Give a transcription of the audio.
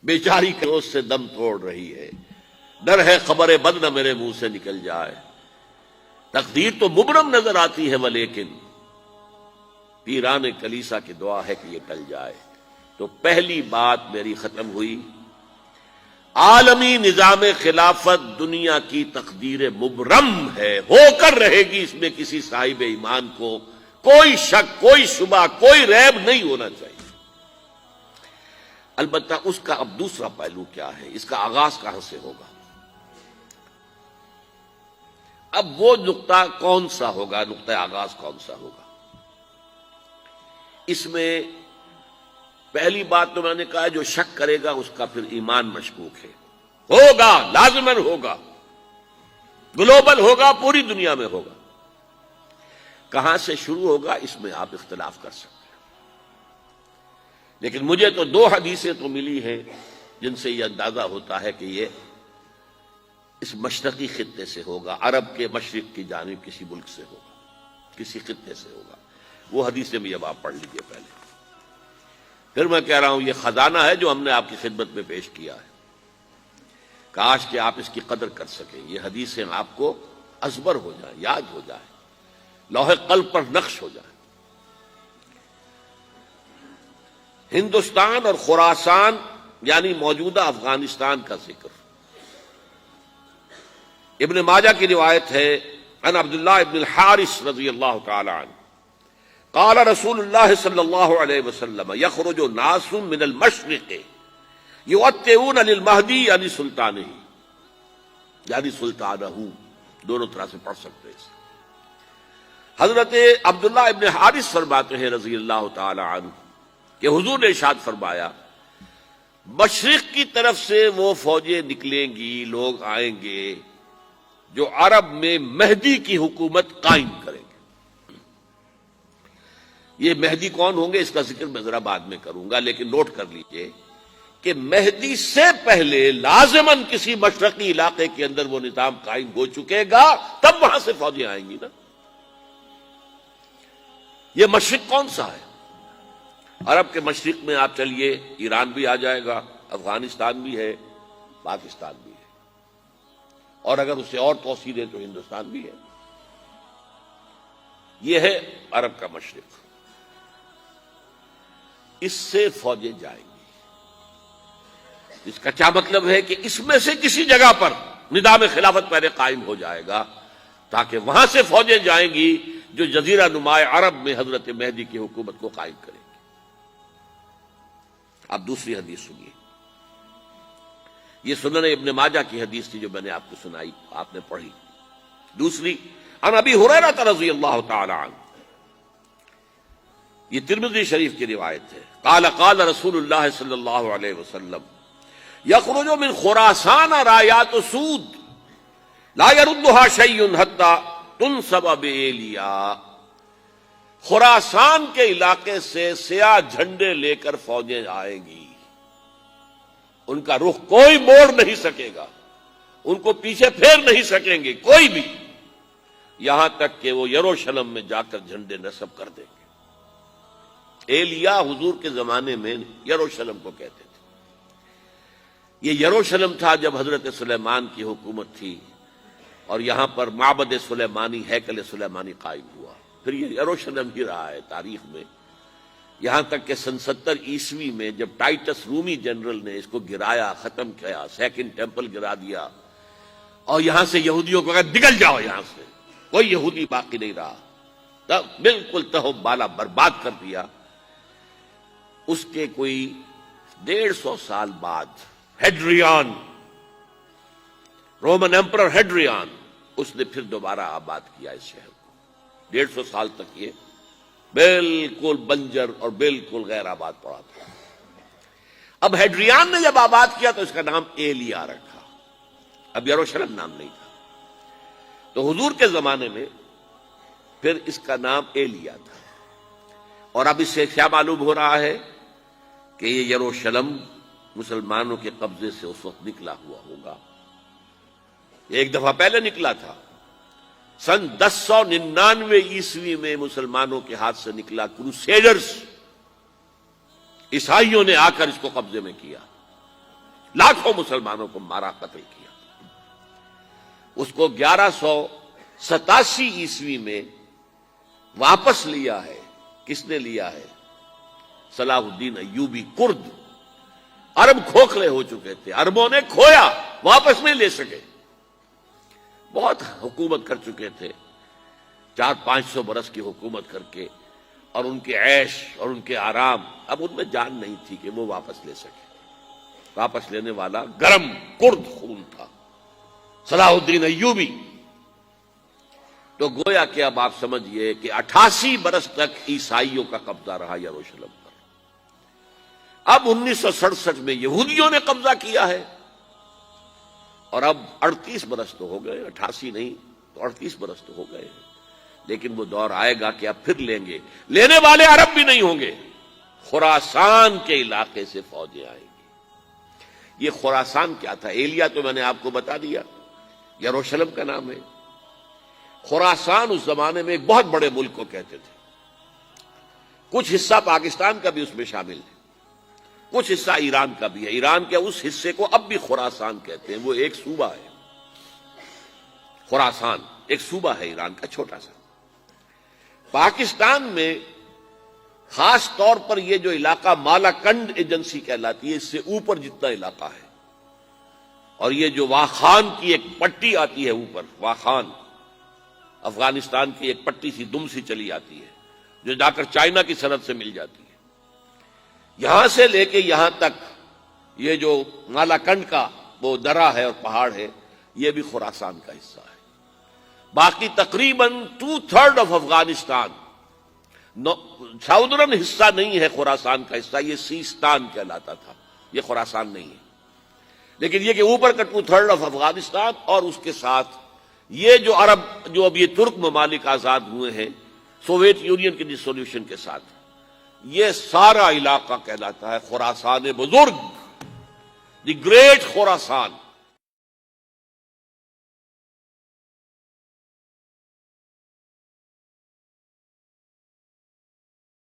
بیچاری کے روز سے دم توڑ رہی ہے، ڈر ہے خبر بد نہ میرے منہ سے نکل جائے۔ تقدیر تو مبرم نظر آتی ہے ولیکن پیران کلیسا کی دعا ہے کہ یہ ٹل جائے۔ تو پہلی بات میری ختم ہوئی، عالمی نظام خلافت دنیا کی تقدیر مبرم ہے، ہو کر رہے گی، اس میں کسی صاحب ایمان کو کوئی شک، کوئی شبہ، کوئی ریب نہیں ہونا چاہیے۔ البتہ اس کا اب دوسرا پہلو کیا ہے، اس کا آغاز کہاں سے ہوگا؟ اب وہ نقطہ کون سا ہوگا، نقطہ آغاز کون سا ہوگا؟ اس میں پہلی بات تو میں نے کہا جو شک کرے گا اس کا پھر ایمان مشکوک ہے، ہوگا، لازماً ہوگا، گلوبل ہوگا، پوری دنیا میں ہوگا۔ کہاں سے شروع ہوگا اس میں آپ اختلاف کر سکتے ہیں، لیکن مجھے تو دو حدیثیں تو ملی ہیں جن سے یہ اندازہ ہوتا ہے کہ یہ اس مشرقی خطے سے ہوگا، عرب کے مشرق کی جانب کسی ملک سے ہوگا، کسی خطے سے ہوگا۔ وہ حدیثیں بھی اب آپ پڑھ لیجئے پہلے، پھر میں کہہ رہا ہوں یہ خزانہ ہے جو ہم نے آپ کی خدمت میں پیش کیا ہے، کاش کہ آپ اس کی قدر کر سکیں، یہ حدیثیں آپ کو ازبر ہو جائیں، یاد ہو جائیں، لوح قلب پر نقش ہو جائیں۔ ہندوستان اور خراسان یعنی موجودہ افغانستان کا ذکر ابن ماجہ کی روایت ہے، عن عبداللہ ابن الحارث رضی اللہ تعالی عنہ قال رسول اللہ صلی اللہ علیہ وسلم یخرج ناس من المشرق یؤتئون للمہدی یعنی سلطانہ، یعنی سلطانہ، دونوں طرح سے پڑھ سکتے ہیں۔ حضرت عبداللہ ابن حارث فرماتے ہیں رضی اللہ تعالی عنہ کہ حضور نے ارشاد فرمایا مشرق کی طرف سے وہ فوجیں نکلیں گی، لوگ آئیں گے جو عرب میں مہدی کی حکومت قائم کریں گے۔ یہ مہدی کون ہوں گے اس کا ذکر میں ذرا بعد میں کروں گا، لیکن نوٹ کر لیجئے کہ مہدی سے پہلے لازماً کسی مشرقی علاقے کے اندر وہ نظام قائم ہو چکے گا، تب وہاں سے فوجیں آئیں گی نا۔ یہ مشرق کون سا ہے؟ عرب کے مشرق میں آپ چلیے، ایران بھی آ جائے گا، افغانستان بھی ہے، پاکستان بھی ہے، اور اگر اسے اور توسیع دیں تو ہندوستان بھی ہے۔ یہ ہے عرب کا مشرق، اس سے فوجیں جائیں گی۔ اس کا کیا مطلب ہے کہ اس میں سے کسی جگہ پر نظام خلافت پہلے قائم ہو جائے گا تاکہ وہاں سے فوجیں جائیں گی جو جزیرہ نما عرب میں حضرت مہدی کی حکومت کو قائم کریں گی۔ اب دوسری حدیث سنیے، یہ سنن ابن ماجہ کی حدیث تھی جو میں نے آپ کو سنائی، آپ نے پڑھی۔ دوسری عن ابی ہریرہ رضی اللہ تعالی عنہ، یہ ترمذی شریف کی روایت ہے، قال قال رسول اللہ صلی اللہ علیہ وسلم یخرج من خراسان رایات سود لا يردها شیء حتی تنصب بایلیا، خراسان کے علاقے سے سیاہ جھنڈے لے کر فوجیں آئیں گی، ان کا رخ کوئی موڑ نہیں سکے گا، ان کو پیچھے پھیر نہیں سکیں گے کوئی بھی، یہاں تک کہ وہ یروشلم میں جا کر جھنڈے نصب کر دیں گے۔ ایلیا حضور کے زمانے میں یروشلم کو کہتے تھے۔ یہ یروشلم تھا جب حضرت سلیمان کی حکومت تھی اور یہاں پر معبد سلیمانی، ہیکل سلیمانی قائم ہوا، پھر یہ یروشلم ہی رہا ہے تاریخ میں، یہاں تک کہ سن 70 عیسوی میں جب ٹائٹس رومی جنرل نے اس کو گرایا، ختم کیا، سیکنڈ ٹیمپل گرا دیا اور یہاں سے یہودیوں کو کہا نکل جاؤ، یہاں سے کوئی یہودی باقی نہیں رہا، تب بالکل تہو بالا برباد کر دیا۔ اس کے کوئی 150 سال بعد ہیڈریان، رومن ایمپرر ہیڈریان، اس نے پھر دوبارہ آباد کیا اس شہر کو۔ 150 سال تک یہ بالکل بنجر اور بالکل غیر آباد پڑا تھا۔ اب ہیڈریان نے جب آباد کیا تو اس کا نام ایلیا رکھا، اب یروشلم نام نہیں تھا۔ تو حضور کے زمانے میں پھر اس کا نام ایلیا تھا، اور اب اس سے کیا معلوم ہو رہا ہے کہ یہ یروشلم مسلمانوں کے قبضے سے اس وقت نکلا ہوا ہوگا، ایک دفعہ پہلے نکلا تھا، سن 1099 عیسوی میں مسلمانوں کے ہاتھ سے نکلا، کروسیڈرز، عیسائیوں نے آ کر اس کو قبضے میں کیا، لاکھوں مسلمانوں کو مارا، قتل کیا۔ اس کو 1187 عیسوی میں واپس لیا ہے۔ کس نے لیا ہے؟ صلاح الدین ایوبی کرد۔ عرب کھوکھلے ہو چکے تھے، عربوں نے کھویا، واپس نہیں لے سکے۔ بہت حکومت کر چکے تھے، 400-500 برس کی حکومت کر کے، اور ان کے عیش اور ان کے آرام، اب ان میں جان نہیں تھی کہ وہ واپس لے سکے۔ واپس لینے والا گرم کرد خون تھا، صلاح الدین ایوبی۔ تو گویا کہ اب آپ سمجھئے کہ 88 برس تک عیسائیوں کا قبضہ رہا یروشلم پر۔ اب 1967 میں یہودیوں نے قبضہ کیا ہے، اور اب 38 برس تو ہو گئے، 88 نہیں تو 38 برس تو ہو گئے۔ لیکن وہ دور آئے گا کہ اب پھر لیں گے، لینے والے عرب بھی نہیں ہوں گے، خراسان کے علاقے سے فوجیں آئیں گی۔ یہ خراسان کیا تھا؟ ایلیا تو میں نے آپ کو بتا دیا، یروشلم کا نام ہے۔ خراسان اس زمانے میں ایک بہت بڑے ملک کو کہتے تھے۔ کچھ حصہ پاکستان کا بھی اس میں شامل ہے، کچھ حصہ ایران کا بھی ہے۔ ایران کے اس حصے کو اب بھی خراسان کہتے ہیں، وہ ایک صوبہ ہے۔ خراسان ایک صوبہ ہے ایران کا، چھوٹا سا۔ پاکستان میں خاص طور پر یہ جو علاقہ مالاکنڈ ایجنسی کہلاتی ہے، اس سے اوپر جتنا علاقہ ہے، اور یہ جو واخان کی ایک پٹی آتی ہے اوپر، واخان افغانستان کی ایک پٹی سی دم سی چلی آتی ہے، جو جا کر چائنا کی سرحد سے مل جاتی ہے، یہاں سے لے کے یہاں تک یہ جو مالاکنڈ کا وہ درہ ہے اور پہاڑ ہے، یہ بھی خراسان کا حصہ ہے۔ باقی تقریباً 2/3 آف افغانستان ساؤدرن حصہ نہیں ہے خراسان کا حصہ، یہ سیستان کہلاتا تھا، یہ خراسان نہیں ہے۔ لیکن یہ کہ اوپر کا 2/3 آف افغانستان، اور اس کے ساتھ یہ جو عرب، جو اب یہ ترک ممالک آزاد ہوئے ہیں سوویت یونین کے ڈسولوشن کے ساتھ، یہ سارا علاقہ کہلاتا ہے خراسان بزرگ، دی گریٹ خراسان۔